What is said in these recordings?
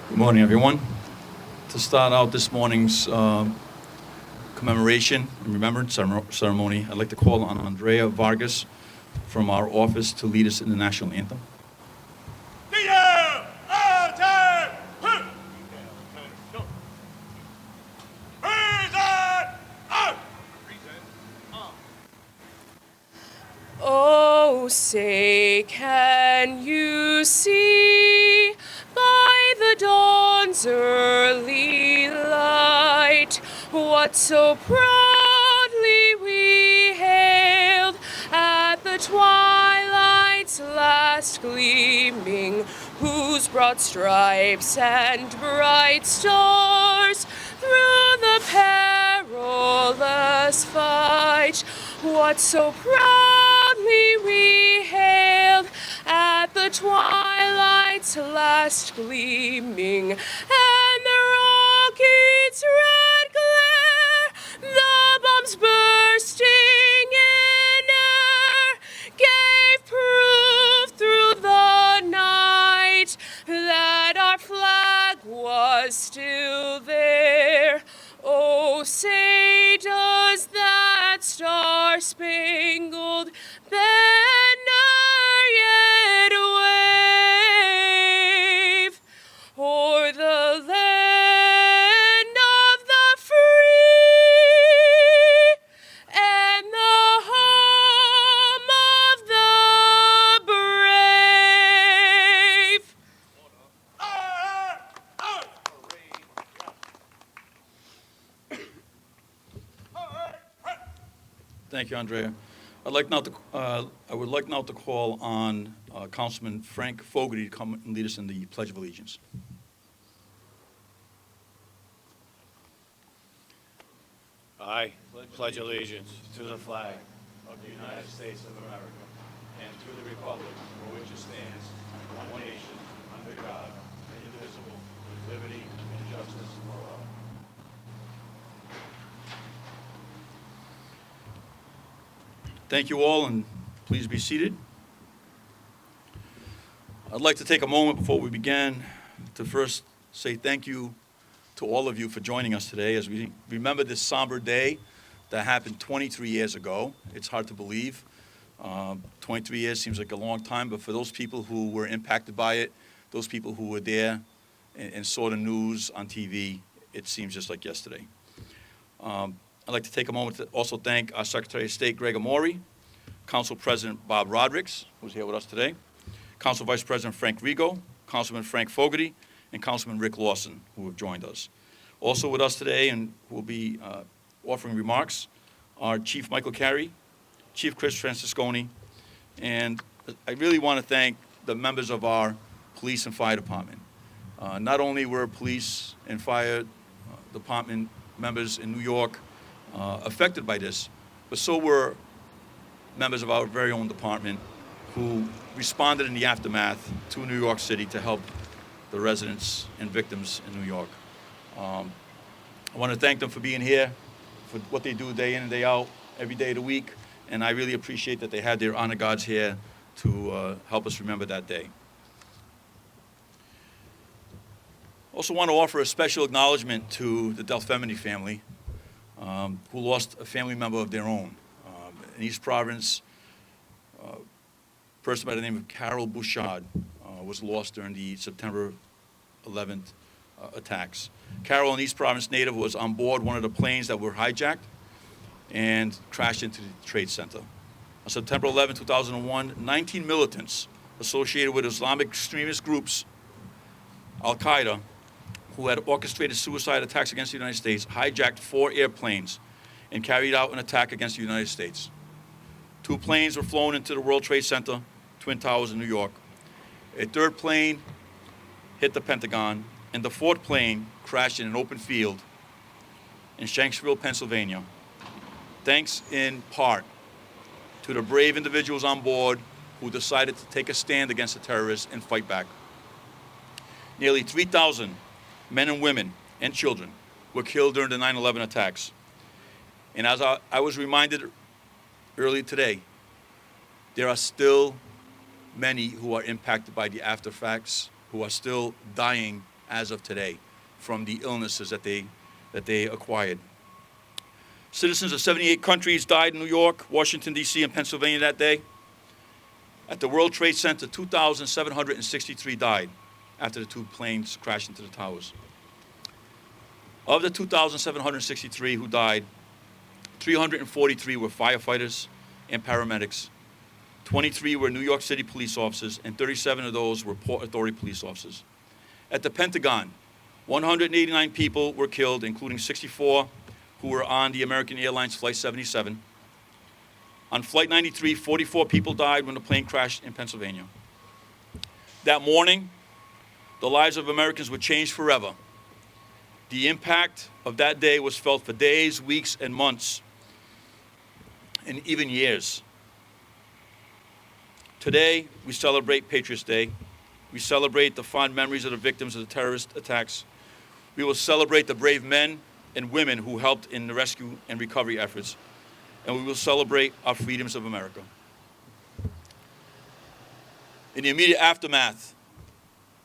Good morning, everyone. To start out this morning's commemoration and remembrance ceremony, I'd like to call on Andrea Vargas from our office to lead us in the national anthem. Oh, say, can you see by the dawn's early light what so proudly we hailed at the twilight's last gleaming, whose broad stripes and bright stars through the perilous fight, what so proudly we hailed at the twilight's last gleaming, and the rocket's red glare, the bombs bursting in air, gave proof through the night that our flag was still there. Oh, say does that star-spangled banner yet wave o'er the land of the free and the home of the brave? Thank you, Andrea. I would like now to call on Councilman Frank Fogarty to come and lead us in the Pledge of Allegiance. I pledge allegiance to the flag of the United States of America and to the republic for which it stands, one nation, under God, indivisible, with liberty and justice for all. Thank you all, and please be seated. I'd like to take a moment before we begin to first say thank you to all of you for joining us today as we remember this somber day that happened 23 years ago. It's hard to believe. 23 years seems like a long time, but for those people who were impacted by it, those people who were there and saw the news on TV, it seems just like yesterday. I'd like to take a moment to also thank our Secretary of State, Greg Amori, Council President Bob Rodrigues, who's here with us today, Council Vice President Frank Rigo, Councilman Frank Fogarty, and Councilman Rick Lawson, who have joined us. Also with us today and who will be offering remarks are Chief Michael Carey, Chief Chris Francisconi, and I really want to thank the members of our police and fire department. Not only were police and fire department members in New York affected by this, but so were members of our very own department who responded in the aftermath to New York City to help the residents and victims in New York. I want to thank them for being here, for what they do day in and day out, every day of the week, and I really appreciate that they had their honor guards here to help us remember that day. Also want to offer a special acknowledgement to the Delfemini family, who lost a family member of their own. In East Providence, a person by the name of Carol Bouchard was lost during the September 11th attacks. Carol, an East Providence native, was on board one of the planes that were hijacked and crashed into the Trade Center. On September 11, 2001, 19 militants associated with Islamic extremist groups, Al-Qaeda, who had orchestrated suicide attacks against the United States, hijacked 4 airplanes and carried out an attack against the United States. 2 planes were flown into the World Trade Center, Twin Towers in New York. A 3rd plane hit the Pentagon, and the 4th plane crashed in an open field in Shanksville, Pennsylvania, thanks in part to the brave individuals on board who decided to take a stand against the terrorists and fight back. Nearly 3,000 men and women and children were killed during the 9/11 attacks. And as I was reminded earlier today, there are still many who are impacted by the after effects, who are still dying as of today from the illnesses that they acquired. Citizens of 78 countries died in New York, Washington, D.C., and Pennsylvania that day. At the World Trade Center, 2,763 died after the two planes crashed into the towers. Of the 2,763 who died, 343 were firefighters and paramedics, 23 were New York City police officers, and 37 of those were Port Authority police officers. At the Pentagon, 189 people were killed, including 64 who were on the American Airlines Flight 77. On Flight 93, 44 people died when the plane crashed in Pennsylvania. That morning, the lives of Americans were changed forever. The impact of that day was felt for days, weeks, and months, and even years. Today, we celebrate Patriots Day. We celebrate the fond memories of the victims of the terrorist attacks. We will celebrate the brave men and women who helped in the rescue and recovery efforts. And we will celebrate our freedoms of America. In the immediate aftermath,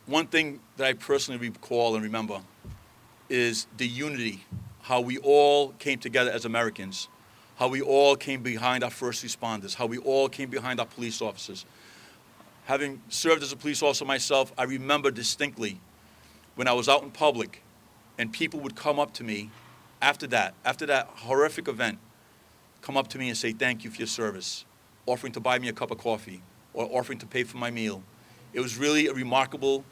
one thing that I personally recall and remember is the unity, how we all came together as Americans, how we all came behind our first responders, how we all came behind our police officers. Having served as a police officer myself, I remember distinctly when I was out in public and people would come up to me after that horrific event, come up to me and say, thank you for your service, offering to buy me a cup of coffee or offering to pay for my meal. It was really a remarkable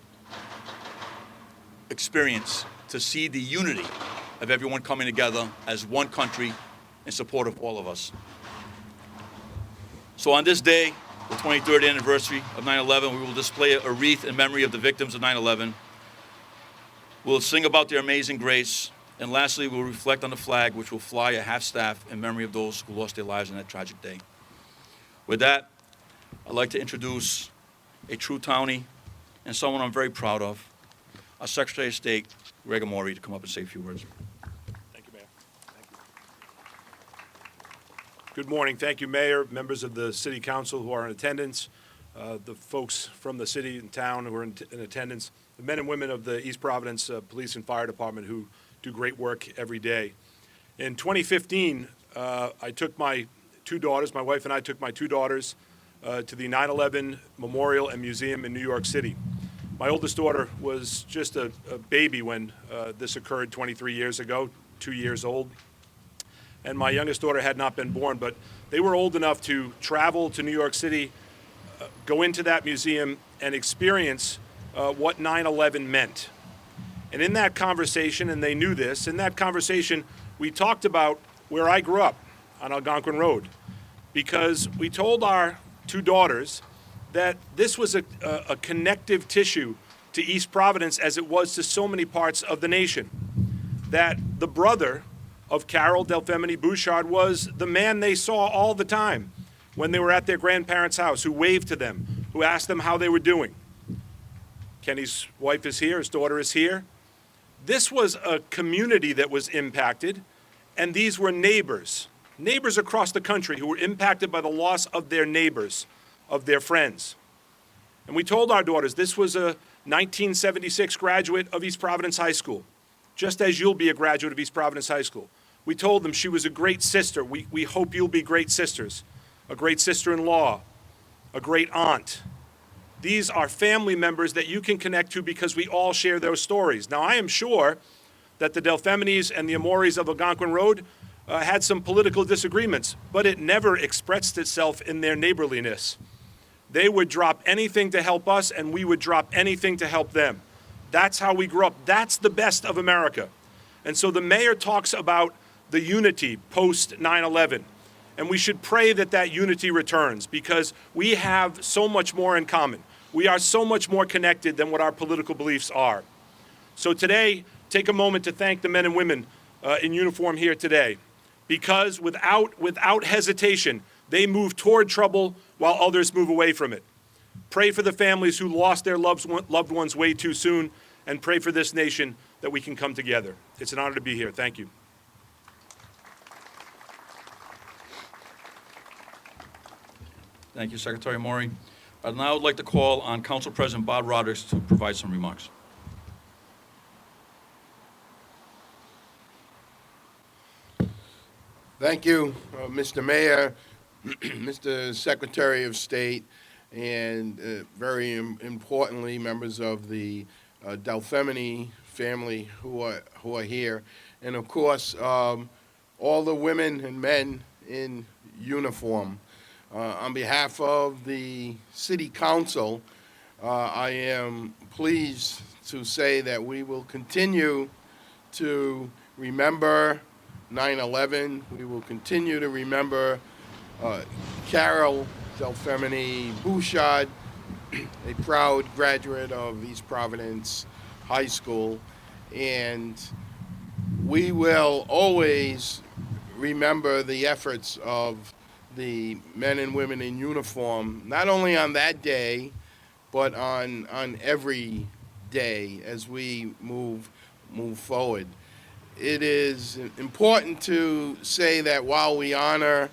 experience to see the unity of everyone coming together as one country in support of all of us. So on this day, the 23rd anniversary of 9/11, we will display a wreath in memory of the victims of 9/11. We'll sing about their amazing grace. And lastly, we'll reflect on the flag, which will fly at half-staff in memory of those who lost their lives on that tragic day. With that, I'd like to introduce a true townie and someone I'm very proud of, our Secretary of State, Greg Amore, to come up and say a few words. Thank you, Mayor. Thank you. Good morning. Thank you, Mayor, members of the City Council who are in attendance, the folks from the city and town who are in attendance, the men and women of the East Providence Police and Fire Department who do great work every day. In 2015, I took my two daughters, my wife and I took my two daughters to the 9/11 Memorial and Museum in New York City. My oldest daughter was just a baby when this occurred 23 years ago, 2 years old. And my youngest daughter had not been born, but they were old enough to travel to New York City, go into that museum, and experience what 9/11 meant. And in that conversation, and they knew this, in that conversation, we talked about where I grew up on Algonquin Road, because we told our two daughters that this was a connective tissue to East Providence as it was to so many parts of the nation. That the brother of Carol Delfemini Bouchard was the man they saw all the time when they were at their grandparents' house, who waved to them, who asked them how they were doing. Kenny's wife is here, his daughter is here. This was a community that was impacted, and these were neighbors across the country who were impacted by the loss of their neighbors, of their friends. And we told our daughters this was a 1976 graduate of East Providence High School, just as you'll be a graduate of East Providence High School. We told them she was a great sister. We hope you'll be great sisters, a great sister-in-law, a great aunt. These are family members that you can connect to because we all share those stories. Now, I am sure that the Delfeminis and the Amores of Algonquin Road had some political disagreements, but it never expressed itself in their neighborliness. They would drop anything to help us, and we would drop anything to help them. That's how we grew up. That's the best of America. And so the mayor talks about the unity post 9/11. And we should pray that that unity returns, because we have so much more in common. We are so much more connected than what our political beliefs are. So today, take a moment to thank the men and women in uniform here today, because without hesitation, they move toward trouble while others move away from it. Pray for the families who lost their loved ones way too soon, and pray for this nation that we can come together. It's an honor to be here. Thank you. Thank you, Secretary Amore. I'd now like to call on Council President Bob Rodericks to provide some remarks. Thank you, Mr. Mayor, Mr. Secretary of State, and very importantly, members of the Delfemini family who are here, and of course, all the women and men in uniform. On behalf of the City Council, I am pleased to say that we will continue to remember 9/11. We will continue to remember Carol Delfemini Bouchard, a proud graduate of East Providence High School, and we will always remember the efforts of the men and women in uniform, not only on that day, but on every day as we move forward. It is important to say that while we honor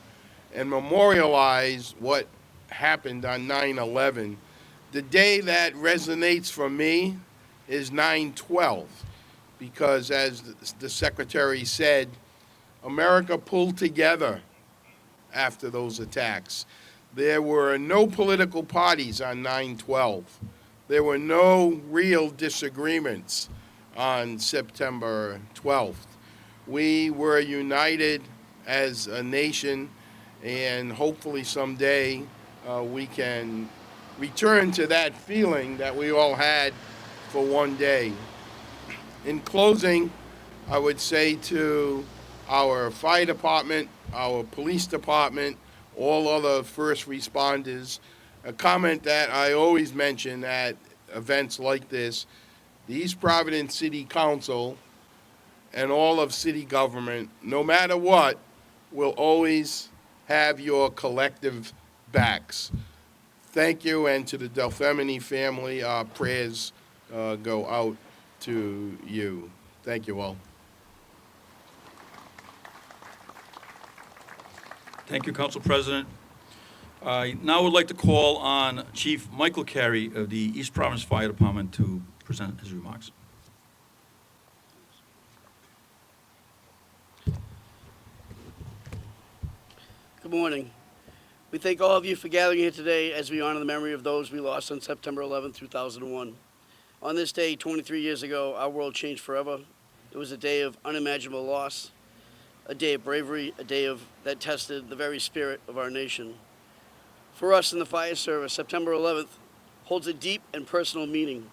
and memorialize what happened on 9/11, the day that resonates for me is 9/12, because as the Secretary said, America pulled together after those attacks. There were no political parties on 9/12. There were no real disagreements on September 12th. We were united as a nation, and hopefully someday we can return to that feeling that we all had for one day. In closing, I would say to our fire department, our police department, all other first responders, a comment that I always mention at events like this: the East Providence City Council and all of city government, no matter what, will always have your collective backs. Thank you, and to the Delfemini family, our prayers go out to you. Thank you all. Thank you, Council President. I now would like to call on Chief Michael Carey of the East Providence Fire Department to present his remarks. Good morning. We thank all of you for gathering here today as we honor the memory of those we lost on September 11, 2001. On this day, 23 years ago, our world changed forever. It was a day of unimaginable loss, a day of bravery, a day that tested the very spirit of our nation. For us in the fire service, September 11th holds a deep and personal meaning.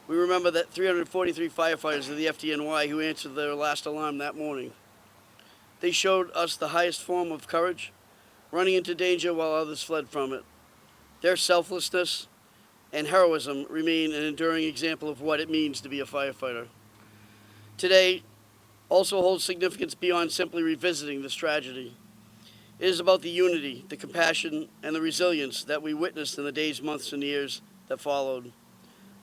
We remember that 343 firefighters of the FDNY who answered their last alarm that morning. They showed us the highest form of courage, running into danger while others fled from it. Their selflessness and heroism remain an enduring example of what it means to be a firefighter. Today also holds significance beyond simply revisiting this tragedy. It is about the unity, the compassion, and the resilience that we witnessed in the days, months, and years that followed.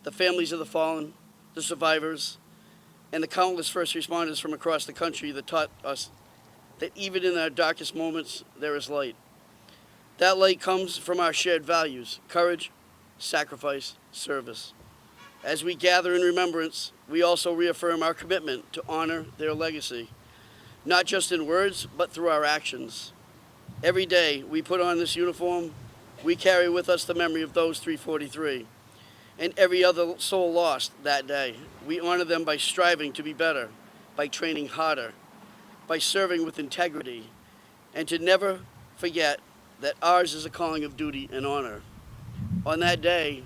The families of the fallen, the survivors, and the countless first responders from across the country that taught us that even in our darkest moments, there is light. That light comes from our shared values: courage, sacrifice, service. As we gather in remembrance, we also reaffirm our commitment to honor their legacy, not just in words, but through our actions. Every day we put on this uniform, we carry with us the memory of those 343 and every other soul lost that day. We honor them by striving to be better, by training harder, by serving with integrity, and to never forget that ours is a calling of duty and honor. On that day,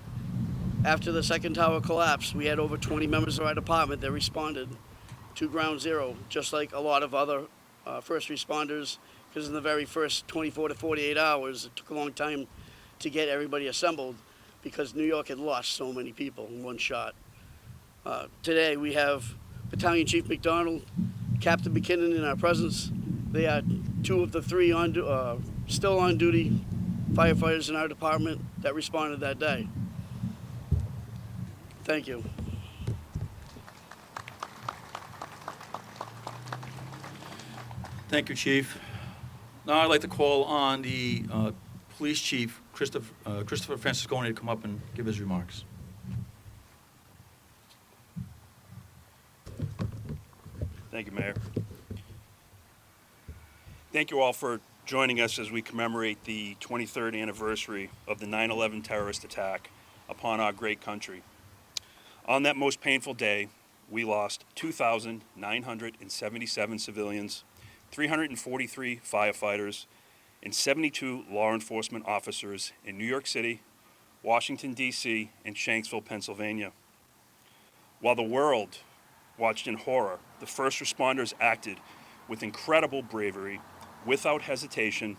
after the second tower collapsed, we had over 20 members of our department that responded to ground zero, just like a lot of other first responders, because in the very first 24 to 48 hours, it took a long time to get everybody assembled because New York had lost so many people in one shot. Today we have Battalion Chief McDonald, Captain McKinnon in our presence. They are two of the three still on duty firefighters in our department that responded that day. Thank you. Thank you, Chief. Now I'd like to call on the Police Chief, Christopher Francisconi, to come up and give his remarks. Thank you, Mayor. Thank you all for joining us as we commemorate the 23rd anniversary of the 9/11 terrorist attack upon our great country. On that most painful day, we lost 2,977 civilians, 343 firefighters, and 72 law enforcement officers in New York City, Washington, D.C., and Shanksville, Pennsylvania. While the world watched in horror, the first responders acted with incredible bravery, without hesitation,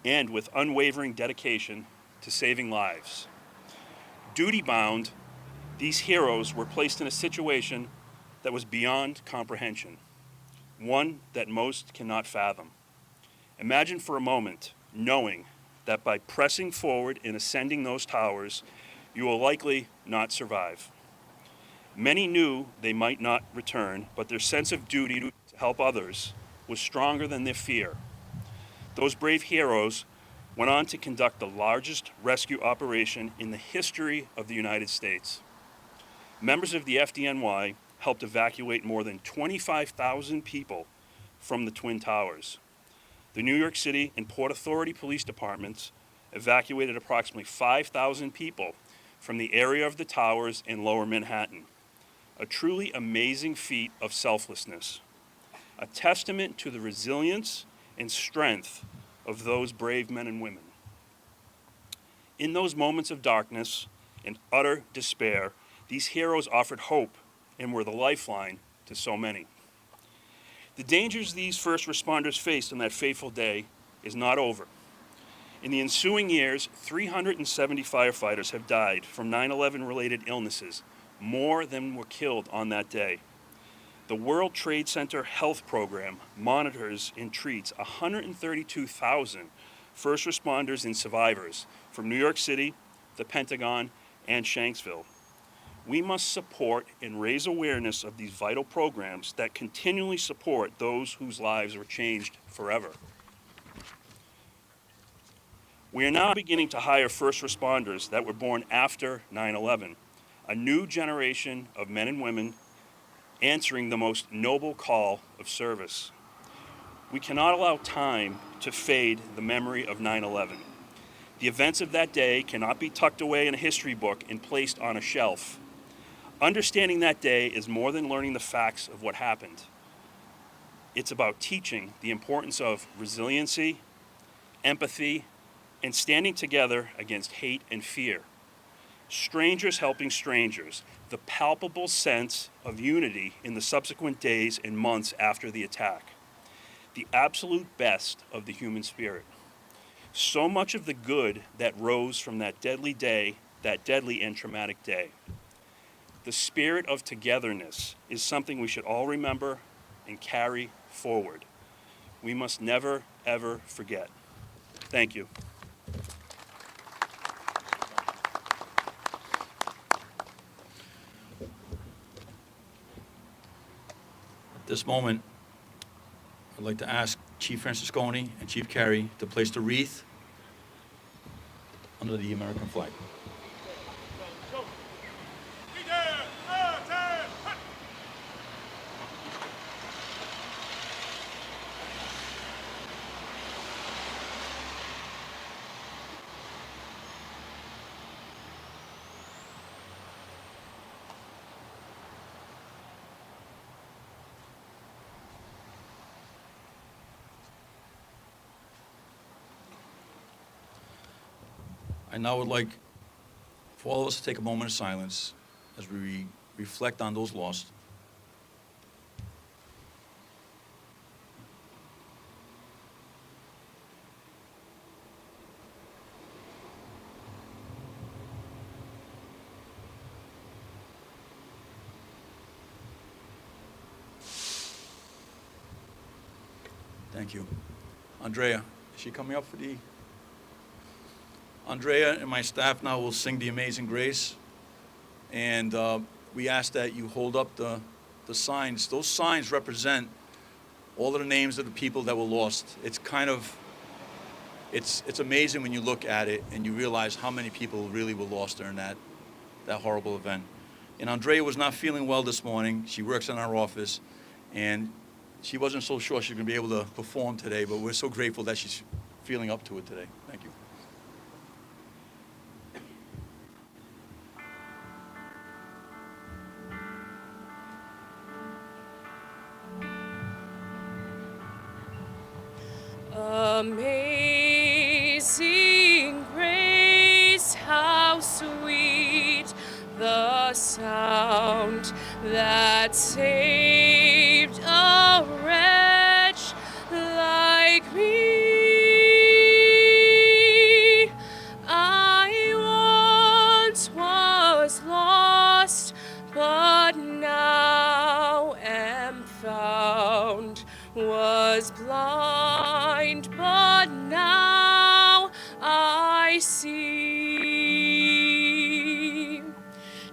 and with unwavering dedication to saving lives. Duty-bound, these heroes were placed in a situation that was beyond comprehension, one that most cannot fathom. Imagine for a moment knowing that by pressing forward and ascending those towers, you will likely not survive. Many knew they might not return, but their sense of duty to help others was stronger than their fear. Those brave heroes went on to conduct the largest rescue operation in the history of the United States. Members of the FDNY helped evacuate more than 25,000 people from the Twin Towers. The New York City and Port Authority police departments evacuated approximately 5,000 people from the area of the towers in Lower Manhattan. A truly amazing feat of selflessness, a testament to the resilience and strength of those brave men and women. In those moments of darkness and utter despair, these heroes offered hope and were the lifeline to so many. The dangers these first responders faced on that fateful day is not over. In the ensuing years, 370 firefighters have died from 9/11 related illnesses, more than were killed on that day. The World Trade Center Health Program monitors and treats 132,000 first responders and survivors from New York City, the Pentagon, and Shanksville. We must support and raise awareness of these vital programs that continually support those whose lives were changed forever. We are now beginning to hire first responders that were born after 9/11, a new generation of men and women answering the most noble call of service. We cannot allow time to fade the memory of 9/11. The events of that day cannot be tucked away in a history book and placed on a shelf. Understanding that day is more than learning the facts of what happened. It's about teaching the importance of resiliency, empathy, and standing together against hate and fear. Strangers helping strangers, the palpable sense of unity in the subsequent days and months after the attack. The absolute best of the human spirit. So much of the good that rose from that deadly day, that deadly and traumatic day. The spirit of togetherness is something we should all remember and carry forward. We must never, ever forget. Thank you. At this moment, I'd like to ask Chief Francisconi and Chief Carey to place the wreath under the American flag. I now would like for all of us to take a moment of silence as we reflect on those lost. Thank you. Andrea, is she coming up for the... Andrea and my staff now will sing the Amazing Grace. And we ask that you hold up the signs. Those signs represent all of the names of the people that were lost. It's kind of, it's amazing when you look at it and you realize how many people really were lost during that horrible event. And Andrea was not feeling well this morning. She works in our office. And She wasn't so sure she was going to be able to perform today, but we're so grateful that she's feeling up to it today. Thank you. Amazing grace, how sweet the sound that saved a wretch like me. I once was lost, but now am found, was blind, but now I see.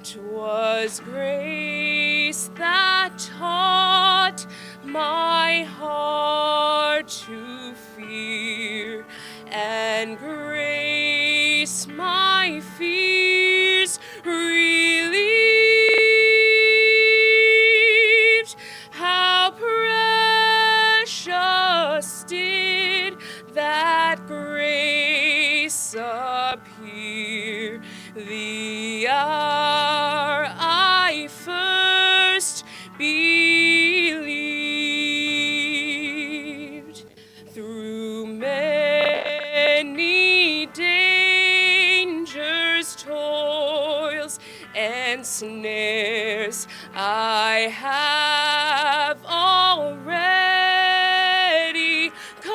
'Twas grace that taught my heart to fear, and grace my fears relieved. How precious did that grace appear the hour I first believed. Through many dangers, toils, and snares, I have already come.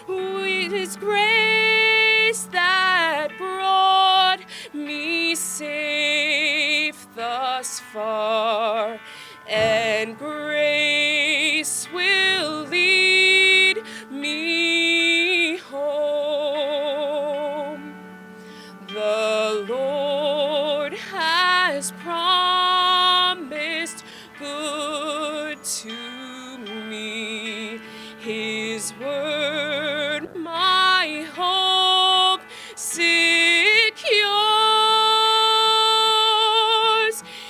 It is grace that brought me safe thus far, and grace will lead me home. The Lord has promised good to me. His word my hope secures.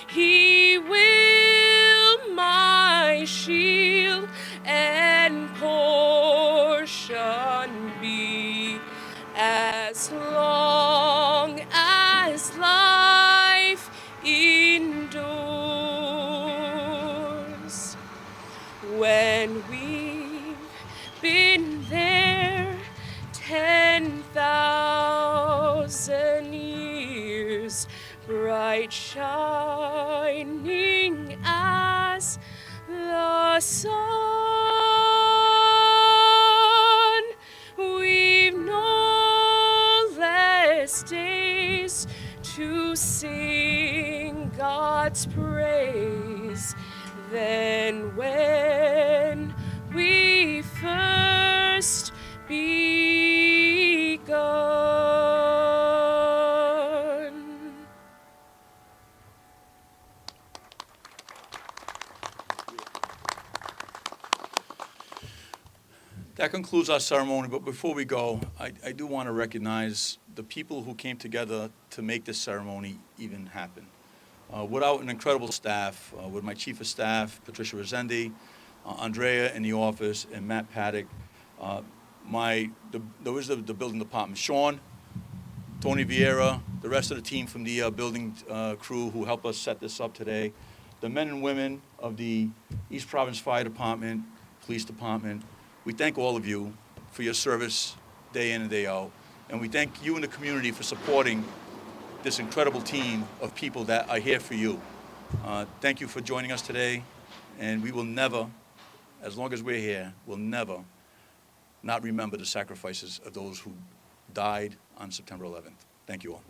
He will my shield and portion be, as long as life endures. When we've been there 10,000 years, bright shining as the sun, we've no less days to sing God's praise than when we first begun. That concludes our ceremony, but before we go, I do want to recognize the people who came together to make this ceremony even happen. Without an incredible staff, with my chief of staff, Patricia Rezendi, Andrea in the office, and Matt Paddock, there was the building department, Sean, Tony Vieira, the rest of the team from the building crew who helped us set this up today, the men and women of the East Providence Fire Department, Police Department. We thank all of you for your service day in and day out, and we thank you and the community for supporting this incredible team of people that are here for you. Thank you for joining us today, and we will never, as long as we're here, we'll never not remember the sacrifices of those who died on September 11th. Thank you all.